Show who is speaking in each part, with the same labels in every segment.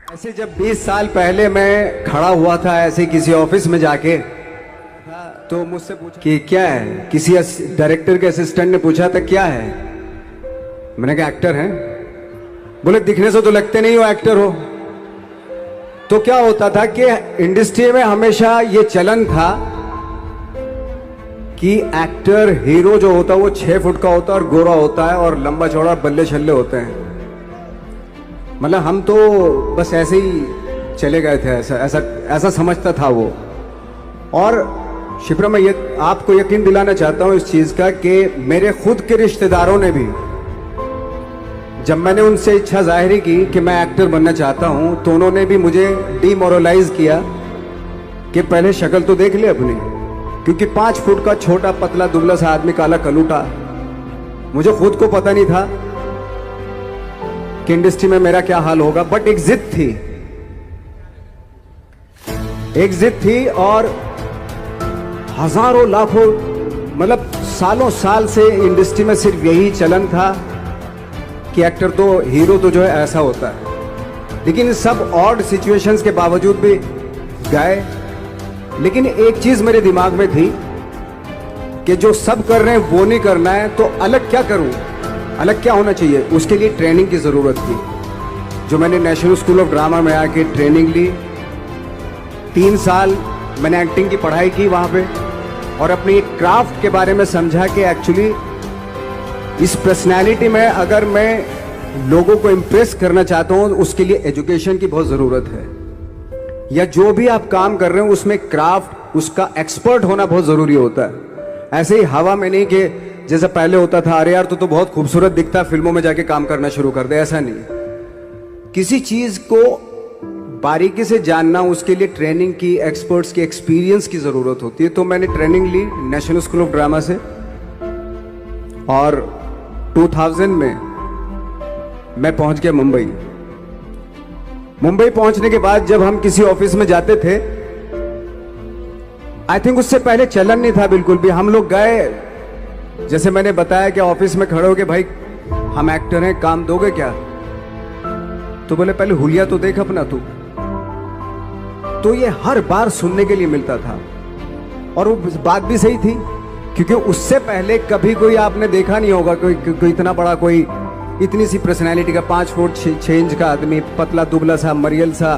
Speaker 1: ऐसे जब 20 साल पहले मैं खड़ा हुआ था ऐसे किसी ऑफिस में जाके, तो मुझसे पूछा कि क्या है, किसी डायरेक्टर के असिस्टेंट ने पूछा था क्या है, मैंने कहा एक्टर हैं। बोले दिखने से तो लगते नहीं हो एक्टर हो। तो क्या होता था कि इंडस्ट्री में हमेशा ये चलन था कि एक्टर हीरो जो होता है वो 6 फुट का होता है और गोरा होता है और लंबा चौड़ा बल्ले छल्ले होते हैं। मतलब हम तो बस ऐसे ही चले गए थे, ऐसा ऐसा ऐसा समझता था वो। और शिप्रा, मैं ये आपको यकीन दिलाना चाहता हूं इस चीज का कि मेरे खुद के रिश्तेदारों ने भी, जब मैंने उनसे इच्छा जाहिर की कि मैं एक्टर बनना चाहता हूं, तो उन्होंने भी मुझे डीमोरलाइज किया कि पहले शक्ल तो देख ले अपनी, क्योंकि 5 फुट का छोटा पतला दुबला सा आदमी, काला कलूटा। मुझे खुद को पता नहीं था कि इंडस्ट्री में मेरा क्या हाल होगा, बट एक जिद थी, एक जिद थी। और हजारों लाखों, मतलब सालों साल से इंडस्ट्री में सिर्फ यही चलन था कि एक्टर तो, हीरो तो जो है ऐसा होता है। लेकिन सब ऑड सिचुएशंस के बावजूद भी गए। लेकिन एक चीज मेरे दिमाग में थी कि जो सब कर रहे हैं वो नहीं करना है, तो अलग क्या करूं, अलग क्या होना चाहिए। उसके लिए ट्रेनिंग की जरूरत थी, जो मैंने नेशनल स्कूल ऑफ ड्रामा में आके ट्रेनिंग ली। 3 साल मैंने एक्टिंग की पढ़ाई की वहां पे, और अपनी एक क्राफ्ट के बारे में समझा कि एक्चुअली इस पर्सनैलिटी में अगर मैं लोगों को इंप्रेस करना चाहता हूं, उसके लिए एजुकेशन की बहुत जरूरत है। या जो भी आप काम कर रहे हो उसमें क्राफ्ट, उसका एक्सपर्ट होना बहुत जरूरी होता है। ऐसे ही हवा में नहीं कि जैसे पहले होता था, अरे यार तो बहुत खूबसूरत दिखता, फिल्मों में जाके काम करना शुरू कर दे, ऐसा नहीं। किसी चीज को बारीकी से जानना, उसके लिए ट्रेनिंग की, एक्सपर्ट्स की, एक्सपीरियंस की जरूरत होती है। तो मैंने ट्रेनिंग ली नेशनल स्कूल ऑफ ड्रामा से, और 2000 में मैं पहुंच गया मुंबई। मुंबई पहुंचने के बाद जब हम किसी ऑफिस में जाते थे, आई थिंक उससे पहले चलन नहीं था बिल्कुल भी। हम लोग गए, जैसे मैंने बताया कि ऑफिस में खड़े हो के, भाई हम एक्टर हैं, काम दोगे क्या? तो बोले पहले हुलिया तो देख अपना तू। तो ये हर बार सुनने के लिए मिलता था, और वो बात भी सही थी, क्योंकि उससे पहले कभी कोई आपने देखा नहीं होगा कोई इतना बड़ा, कोई इतनी सी पर्सनैलिटी का 5 फुट 6 इंच का आदमी, पतला दुबला सा, मरियल सा,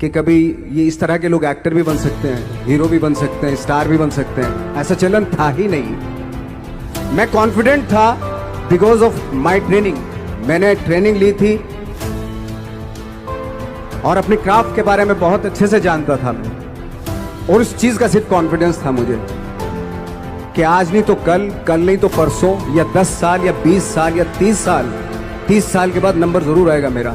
Speaker 1: कि कभी ये इस तरह के लोग एक्टर भी बन सकते हैं, हीरो भी बन सकते हैं, स्टार भी बन सकते हैं। ऐसा चलन था ही नहीं। मैं कॉन्फिडेंट था बिकॉज ऑफ माई ट्रेनिंग। मैंने ट्रेनिंग ली थी और अपने क्राफ्ट के बारे में बहुत अच्छे से जानता था मैं, और उस चीज का सिर्फ कॉन्फिडेंस था मुझे कि आज नहीं तो कल, कल नहीं तो परसों, या 10 साल या 20 साल या 30 साल के बाद नंबर जरूर आएगा मेरा।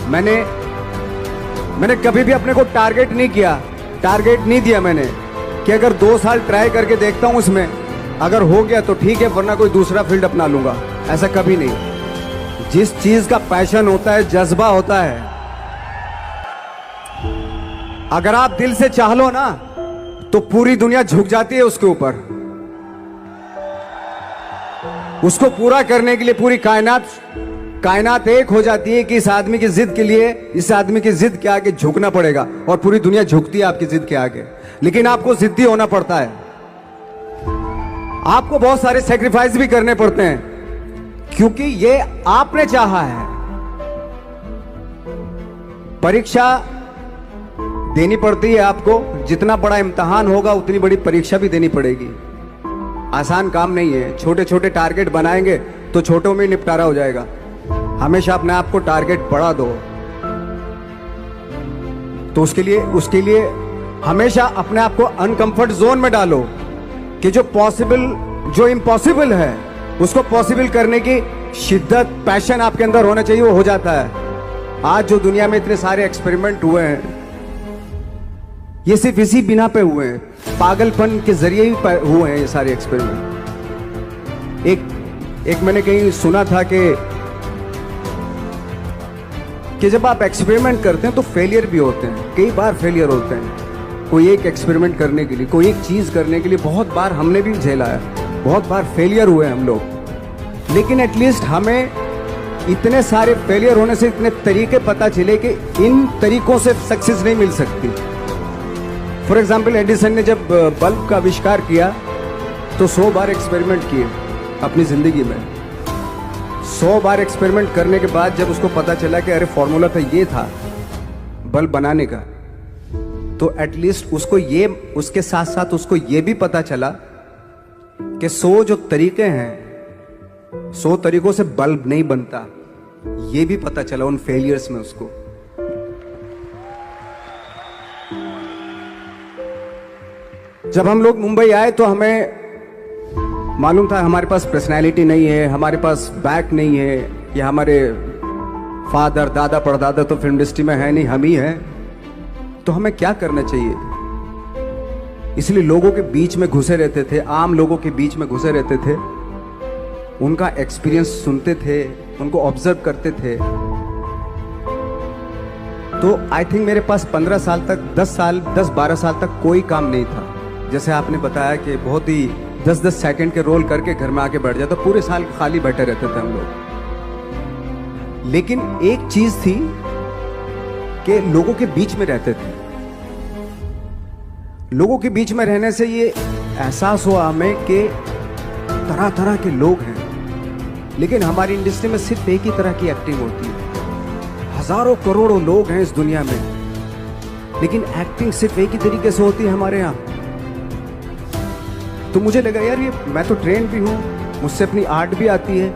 Speaker 1: मैंने कभी भी अपने को टारगेट नहीं किया, टारगेट नहीं दिया मैंने कि अगर 2 साल ट्राई करके देखता हूं, उसमें अगर हो गया तो ठीक है, वरना कोई दूसरा फील्ड अपना लूंगा। ऐसा कभी नहीं। जिस चीज का पैशन होता है, जज्बा होता है, अगर आप दिल से चाह लो ना, तो पूरी दुनिया झुक जाती है उसके ऊपर। उसको पूरा करने के लिए पूरी कायनात एक हो जाती है कि इस आदमी की जिद के लिए, इस आदमी की जिद के आगे झुकना पड़ेगा, और पूरी दुनिया झुकती है आपकी जिद के आगे। लेकिन आपको जिद्दी होना पड़ता है, आपको बहुत सारे सेक्रीफाइस भी करने पड़ते हैं, क्योंकि ये आपने चाहा है। परीक्षा देनी पड़ती है आपको, जितना बड़ा इम्तिहान होगा उतनी बड़ी परीक्षा भी देनी पड़ेगी। आसान काम नहीं है। छोटे छोटे टारगेट बनाएंगे तो छोटों में निपटारा हो जाएगा। हमेशा अपने आप को टारगेट बढ़ा दो। तो उसके लिए हमेशा अपने आप को अनकंफर्ट जोन में डालो, कि जो इम्पॉसिबल है उसको पॉसिबल करने की शिद्दत, पैशन आपके अंदर होना चाहिए, वो हो जाता है। आज जो दुनिया में इतने सारे एक्सपेरिमेंट हुए हैं, ये सिर्फ इसी बिना पे हुए हैं, पागलपन के जरिए ही हुए हैं ये सारे एक्सपेरिमेंट। एक मैंने कहीं सुना था कि जब आप एक्सपेरिमेंट करते हैं तो फेलियर भी होते हैं, कई बार फेलियर होते हैं। कोई एक एक्सपेरिमेंट करने के लिए, कोई एक चीज करने के लिए बहुत बार हमने भी झेला है, बहुत बार फेलियर हुए हम लोग। लेकिन एटलीस्ट हमें इतने सारे फेलियर होने से इतने तरीके पता चले कि इन तरीकों से सक्सेस नहीं मिल सकती। फॉर एग्जाम्पल, एडिसन ने जब बल्ब का आविष्कार किया तो 100 बार एक्सपेरिमेंट किए अपनी जिंदगी में। 100 बार एक्सपेरिमेंट करने के बाद जब उसको पता चला कि अरे फॉर्मूला तो ये था बल्ब बनाने का, तो एटलीस्ट उसको ये, उसके साथ साथ उसको ये भी पता चला कि 100 जो तरीके हैं, 100 तरीकों से बल्ब नहीं बनता, ये भी पता चला उन फेलियर्स में उसको। जब हम लोग मुंबई आए तो हमें मालूम था हमारे पास पर्सनैलिटी नहीं है, हमारे पास बैक नहीं है, या हमारे फादर दादा परदादा तो फिल्म इंडस्ट्री में है नहीं, हम ही हैं, तो हमें क्या करना चाहिए। इसलिए लोगों के बीच में घुसे रहते थे, आम लोगों के बीच में घुसे रहते थे, उनका एक्सपीरियंस सुनते थे, उनको ऑब्जर्व करते थे। तो आई थिंक मेरे पास 15 साल तक, 10-12 साल तक कोई काम नहीं था। जैसे आपने बताया कि बहुत ही 10-10 सेकंड के रोल करके घर में आके बैठ जाता, पूरे साल खाली बैठे रहते थे हम लोग। लेकिन एक चीज थी कि लोगों के बीच में रहते थे। लोगों के बीच में रहने से ये एहसास हुआ हमें कि तरह तरह के लोग हैं, लेकिन हमारी इंडस्ट्री में सिर्फ एक ही तरह की एक्टिंग होती है। हजारों करोड़ों लोग हैं इस दुनिया में, लेकिन एक्टिंग सिर्फ एक ही तरीके से होती है हमारे यहां। तो मुझे लगा यार, ये मैं तो ट्रेन भी हूं, मुझसे अपनी आर्ट भी आती है,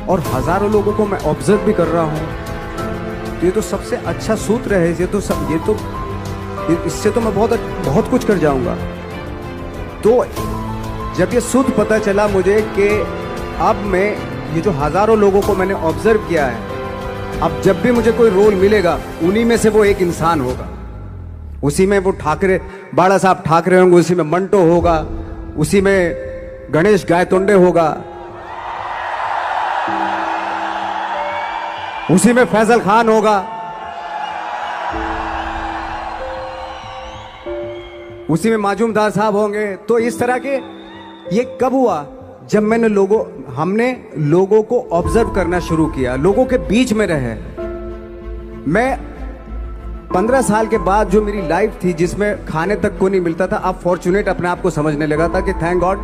Speaker 1: और हजारों लोगों को मैं ऑब्जर्व भी कर रहा हूं। तो ये तो सबसे अच्छा सूत्र है। इससे तो मैं बहुत कुछ कर जाऊंगा। तो जब ये सूत्र पता चला मुझे कि अब मैं ये जो हजारों लोगों को मैंने ऑब्जर्व किया है, अब जब भी मुझे कोई रोल मिलेगा उन्हीं में से वो एक इंसान होगा। उसी में वो ठाकरे, बाला साहब ठाकरे होंगे, उसी में मंटो होगा, उसी में गणेश गायतोंडे होगा, उसी में फैजल खान होगा, उसी में माजूमदार साहब होंगे। तो इस तरह के, ये कब हुआ? जब हमने लोगों को ऑब्जर्व करना शुरू किया, लोगों के बीच में रहे। मैं 15 साल के बाद जो मेरी लाइफ थी जिसमें खाने तक को नहीं मिलता था, अब फॉर्चुनेट अपने आप को समझने लगा था कि थैंक गॉड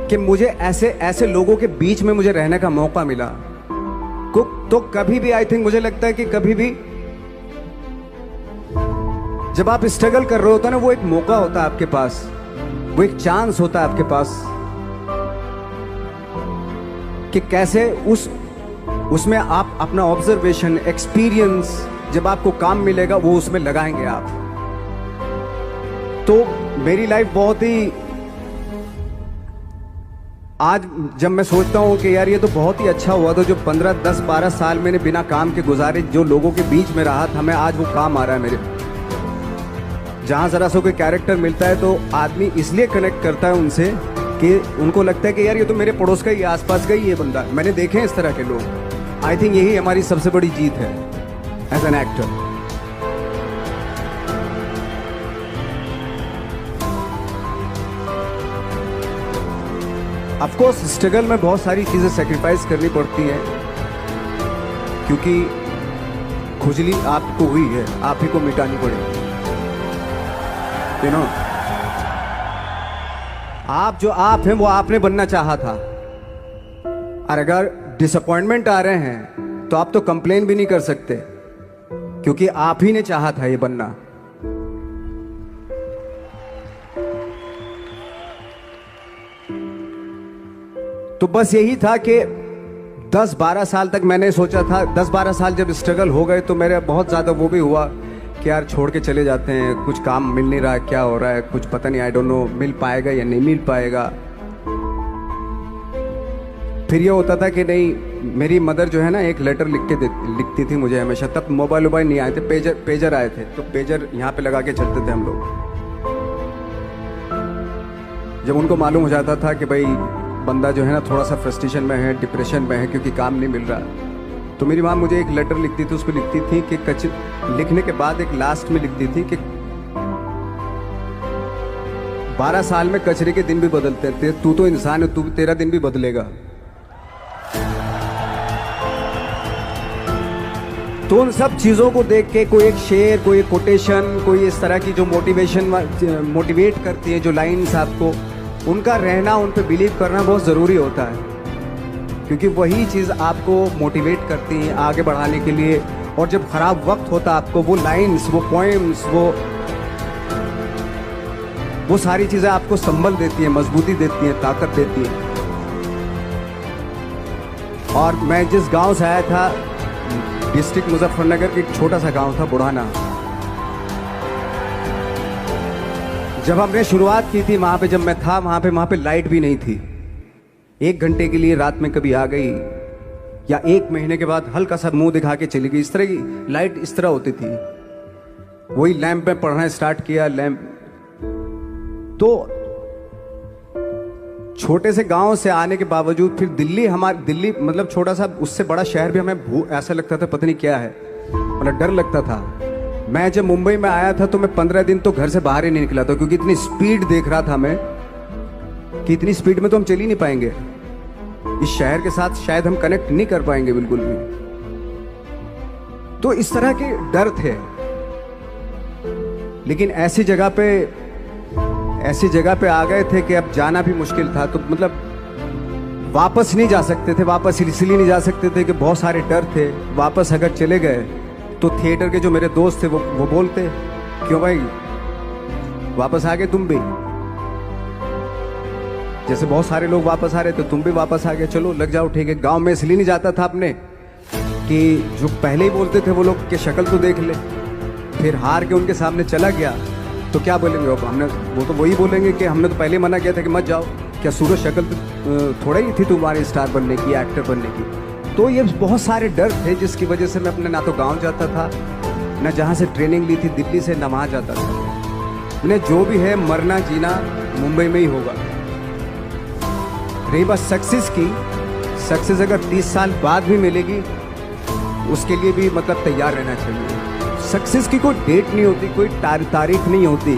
Speaker 1: कि मुझे ऐसे लोगों के बीच में मुझे रहने का मौका मिला। तो कभी भी आई थिंक मुझे लगता है कि कभी भी जब आप स्ट्रगल कर रहे होते ना, वो एक मौका होता है आपके पास, वो एक चांस होता है आपके पास कि कैसे उसमें आप अपना ऑब्जर्वेशन, एक्सपीरियंस, जब आपको काम मिलेगा वो उसमें लगाएंगे आप। तो मेरी लाइफ बहुत ही, आज जब मैं सोचता हूँ कि यार ये तो बहुत ही अच्छा हुआ था जो 15, 10, 12 साल मैंने बिना काम के गुजारे, जो लोगों के बीच में रहा था, मैं आज वो काम आ रहा है मेरे। जहाँ जरा सा कोई कैरेक्टर मिलता है तो आदमी इसलिए कनेक्ट करता है उनसे कि उनको लगता है कि यार ये तो मेरे पड़ोस का ही, आसपास का ही ये बंदा। मैंने देखे हैं इस तरह के लोग। आई थिंक यही हमारी सबसे बड़ी जीत है as an actor. Of course struggle में बहुत सारी चीजें सेक्रीफाइस करनी पड़ती हैं, क्योंकि खुजली आपको हुई है, आप ही को मिटानी पड़ेगी। यू नो, आप जो आप हैं वो आपने बनना चाहा था, और अगर डिसअपॉइंटमेंट आ रहे हैं तो आप तो कंप्लेन भी नहीं कर सकते, क्योंकि आप ही ने चाहा था ये बनना। तो बस यही था कि 10-12 साल तक मैंने सोचा था, 10-12 साल जब स्ट्रगल हो गए तो मेरे बहुत ज़्यादा वो भी हुआ कि यार छोड़ के चले जाते हैं, कुछ काम मिल नहीं रहा है, क्या हो रहा है, कुछ पता नहीं, आई डोंट नो मिल पाएगा या नहीं मिल पाएगा। फिर ये होता था कि नहीं, मेरी मदर जो है ना एक लेटर लिखती थी मुझे हमेशा। तब मोबाइल नहीं आए थे, पेजर आए थे, तो पेजर यहाँ पे लगा के चलते थे हम लोग। जब उनको मालूम हो जाता था कि भाई बंदा जो है ना थोड़ा सा फ्रस्ट्रेशन में है, डिप्रेशन में है क्योंकि काम नहीं मिल रहा, तो मेरी माँ मुझे एक लेटर लिखती थी। उसको लिखती थी कि लिखने के बाद एक लास्ट में लिखती थी कि 12 साल में कचरे के दिन भी बदलते थे, तू तो इंसान है, तू तेरा दिन भी बदलेगा। तो उन सब चीज़ों को देख के कोई एक शेर, कोई एक कोटेशन, कोई इस तरह की जो मोटिवेट करती है जो लाइंस आपको, उनका रहना, उन पे बिलीव करना बहुत ज़रूरी होता है, क्योंकि वही चीज़ आपको मोटिवेट करती है आगे बढ़ाने के लिए। और जब खराब वक्त होता है आपको वो लाइंस, वो पोएम्स, वो सारी चीज़ें आपको संबल देती हैं, मजबूती देती हैं, ताकत देती हैं। और मैं जिस गांव से आया था, डिस्ट्रिक्ट मुजफ्फरनगर के एक छोटा सा गांव था बुढ़ाना, जब हमने शुरुआत की थी वहां पे, जब मैं था वहां पे लाइट भी नहीं थी। 1 घंटे के लिए रात में कभी आ गई, या 1 महीने के बाद हल्का सा मुंह दिखा के चली गई। इस तरह की लाइट इस तरह होती थी। वही लैंप में पढ़ना स्टार्ट किया, लैंप। तो छोटे से गांव से आने के बावजूद फिर दिल्ली मतलब छोटा सा, उससे बड़ा शहर भी हमें ऐसा लगता था पता नहीं क्या है, मतलब डर लगता था। मैं जब मुंबई में आया था तो मैं 15 दिन तो घर से बाहर ही नहीं निकला था, क्योंकि इतनी स्पीड देख रहा था मैं कि इतनी स्पीड में तो हम चल ही नहीं पाएंगे, इस शहर के साथ शायद हम कनेक्ट नहीं कर पाएंगे बिल्कुल भी। तो इस तरह के डर थे। लेकिन ऐसी जगह पे आ गए थे कि अब जाना भी मुश्किल था। तो मतलब वापस नहीं जा सकते थे, वापस इसलिए नहीं जा सकते थे कि बहुत सारे डर थे। वापस अगर चले गए तो थिएटर के जो मेरे दोस्त थे वो बोलते, क्यों भाई वापस आ गए तुम भी, जैसे बहुत सारे लोग वापस आ रहे थे तुम भी वापस आ गए, चलो लग जाओ ठीक है। गांव में इसलिए नहीं जाता था अपने कि जो पहले ही बोलते थे वो लोग के शक्ल तो देख ले, फिर हार के उनके सामने चला गया तो क्या बोलेंगे वो तो वही बोलेंगे कि हमने तो पहले मना किया था कि मत जाओ, क्या सूरज शक्ल थोड़ा ही थी तुम्हारी स्टार बनने की, एक्टर बनने की। तो ये बहुत सारे डर थे जिसकी वजह से मैं अपने ना तो गांव जाता था, ना जहाँ से ट्रेनिंग ली थी दिल्ली से, ना वहाँ जाता था। मैंने जो भी है मरना जीना मुंबई में ही होगा। रही बात सक्सेस की, सक्सेस अगर 30 साल बाद भी मिलेगी उसके लिए भी मतलब तैयार रहना चाहिए। सक्सेस की कोई डेट नहीं होती, कोई तारीख नहीं होती,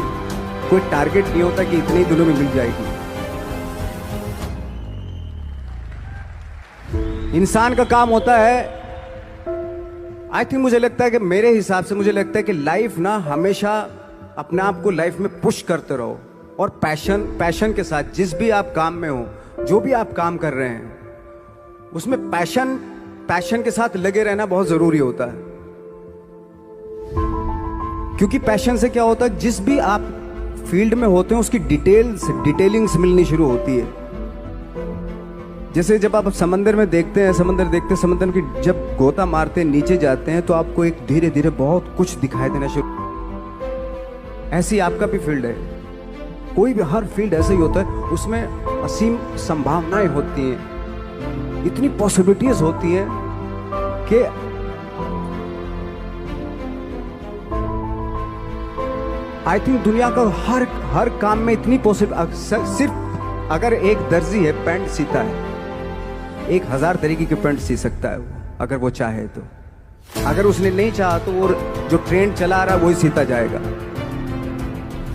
Speaker 1: कोई टारगेट नहीं होता कि इतने ही दिनों में मिल जाएगी। इंसान का काम होता है, आई थिंक मुझे लगता है कि मेरे हिसाब से मुझे लगता है कि लाइफ ना हमेशा अपने आप को लाइफ में पुश करते रहो, और पैशन के साथ जिस भी आप काम में हो, जो भी आप काम कर रहे हैं उसमें पैशन के साथ लगे रहना बहुत जरूरी होता है। क्योंकि पैशन से क्या होता है, जिस भी आप फील्ड में होते हैं उसकी डिटेलिंग्स मिलनी शुरू होती है। जैसे जब आप समंदर में देखते हैं, समंदर की जब गोता मारते हैं, नीचे जाते हैं तो आपको एक धीरे धीरे बहुत कुछ दिखाई देना शुरू। ऐसी आपका भी फील्ड है, कोई भी हर फील्ड ऐसा ही होता है, उसमें असीम संभावनाएं होती हैं, इतनी पॉसिबिलिटीज होती हैं कि आई थिंक दुनिया का हर काम में इतनी पॉसिबल। सिर्फ अगर एक दर्जी है पैंट सीता है, 1000 तरीके की पैंट सी सकता है वो, अगर वो चाहे तो। अगर उसने नहीं चाहा तो वो जो ट्रेंड चला रहा है वही सीता जाएगा।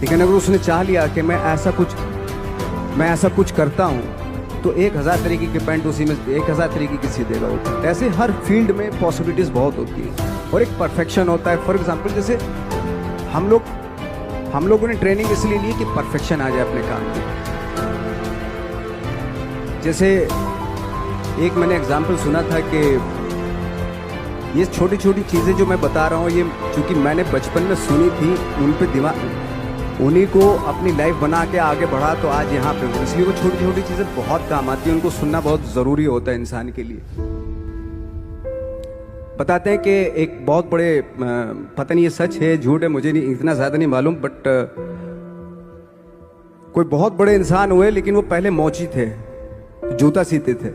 Speaker 1: लेकिन अगर उसने चाह लिया कि मैं ऐसा कुछ करता हूं तो 1000 तरीके की पैंट उसी में 1000 तरीके की सी देगा वो। ऐसे हर फील्ड में पॉसिबिलिटीज बहुत होती है और एक परफेक्शन होता है। फॉर एग्जाम्पल जैसे हम लोगों ने ट्रेनिंग इसलिए ली कि परफेक्शन आ जाए अपने काम में। जैसे एक मैंने एग्जाम्पल सुना था कि ये छोटी छोटी चीज़ें जो मैं बता रहा हूँ, ये चूंकि मैंने बचपन में सुनी थी, उन पे उन्हीं को अपनी लाइफ बना के आगे बढ़ा तो आज यहाँ पे हूँ। इसलिए वो छोटी छोटी चीज़ें बहुत काम आती हैं, उनको सुनना बहुत ज़रूरी होता है इंसान के लिए। बताते हैं कि एक बहुत बड़े, पता नहीं ये सच है झूठ है, मुझे नहीं इतना ज़्यादा नहीं मालूम, बट कोई बहुत बड़े इंसान हुए, लेकिन वो पहले मोची थे, जूता सीते थे।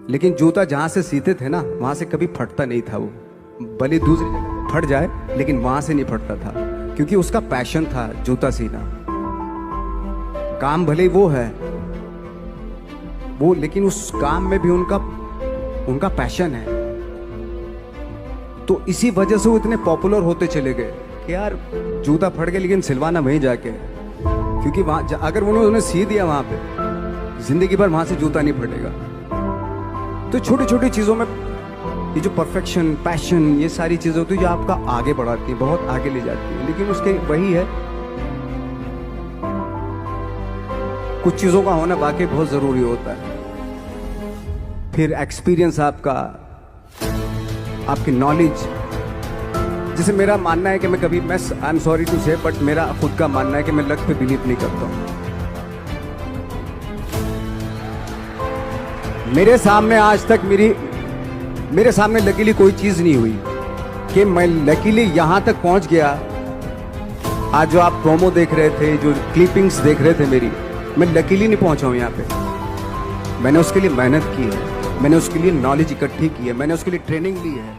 Speaker 1: लेकिन जूता जहां से सीते थे ना, वहां से कभी फटता नहीं था वो, भले दूसरी जगह फट जाए लेकिन वहां से नहीं फटता था, क्योंकि उसका पैशन था जूता सीना। काम भले वो है वो, लेकिन उस काम में भी उनका पैशन है। तो इसी वजह से वो इतने पॉपुलर होते चले गए कि यार जूता फट गया लेकिन सिलवाना वहीं जाके, क्योंकि वहां अगर उन्होंने सी दिया वहां पे, जिंदगी भर वहां से जूता नहीं फटेगा। तो छोटी छोटी चीजों में ये जो परफेक्शन, पैशन, ये सारी चीजें होती है जो आपका आगे बढ़ाती है, बहुत आगे ले जाती है। लेकिन उसके वही है, कुछ चीजों का होना वाकई बहुत जरूरी होता है। फिर एक्सपीरियंस आपका, आपकी नॉलेज। जैसे मेरा मानना है कि मैं कभी, मैं आई एम सॉरी टू से, बट मेरा खुद का मानना है कि मैं लक पे बिलीव नहीं करता हूं। मेरे सामने आज तक मेरे सामने लकीली कोई चीज नहीं हुई कि मैं लकीली यहां तक पहुंच गया। आज जो आप प्रोमो देख रहे थे, जो क्लिपिंग्स देख रहे थे मेरी, मैं लकीली नहीं पहुंचा हूं यहां पे। मैंने उसके लिए मेहनत की है, मैंने उसके लिए नॉलेज इकट्ठी की है, मैंने उसके लिए ट्रेनिंग ली है।